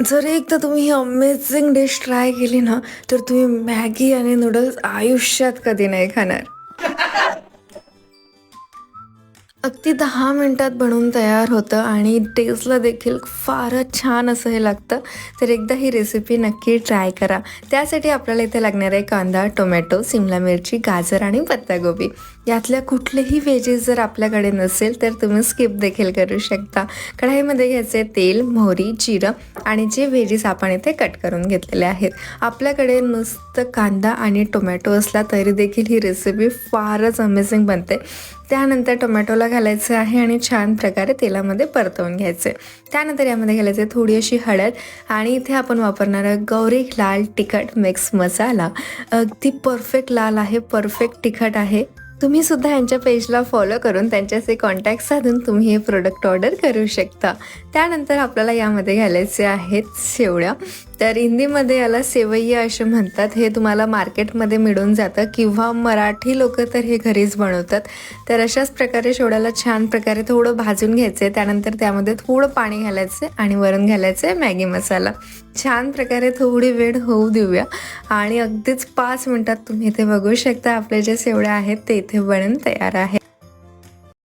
जर एकदा तुम्ही ही अमेझिंग डिश ट्राय केली ना, तर तुम्ही मॅगी आणि नूडल्स आयुष्यात कधी नाही खाणार. अगदी 10 मिनिटात बनवून तयार होतं आणि टेस्टला देखील फारच छान असं हे लागतं. तर एकदा ही रेसिपी नक्की ट्राय करा. त्यासाठी आपल्याला इथे लागणार आहे कांदा, टोमॅटो, सिमला मिरची, गाजर आणि पत्ताकोबी. यातल्या कुठलेही व्हेजेस जर आपल्याकडे नसेल तर तुम्ही स्किप देखील करू शकता. कढाईमध्ये घ्यायचे तेल, मोहरी, जिरं आणि जे व्हेजेस आपण इथे कट करून घेतलेले आहेत. आपल्याकडे नुसतं कांदा आणि टोमॅटो असला तरी देखील ही रेसिपी फारच अमेझिंग बनते. त्यानंतर टोमॅटोला घालायचं आहे आणि छान प्रकारे तेलामध्ये परतवून घ्यायचे. त्यानंतर यामध्ये घालायचे थोडी अशी हळद आणि इथे आपण वापरणार आहे गौरी लाल तिखट मिक्स मसाला. अगदी परफेक्ट लाल आहे, परफेक्ट तिखट आहे. तुम्ही सुद्धा यांच्या पेजला फॉलो करून त्यांच्याचे कॉन्टॅक्ट साधून तुम्ही हे प्रोडक्ट ऑर्डर करू शकता. त्यानंतर आपल्याला यामध्ये घालायचे आहेत शेवळ्या. तर हिंदीमध्ये याला सेवैया असे म्हणतात. हे तुम्हाला मार्केटमध्ये मिळून जातं किंवा मराठी लोक तर हे घरीच बनवतात. तर अशाच प्रकारे शेवळ्याला छान प्रकारे थोडं भाजून घ्यायचे. त्यानंतर त्यामध्ये थोडं पाणी घालायचे आणि वरून घालायचे मॅगी मसाला. छान प्रकारे थोडी वेळ होऊ देऊया आणि अगदीच 5 मिनिटात तुम्ही इथे बघू शकता आपले जे शेवळ्या आहेत ते इथे बनून तयार आहे.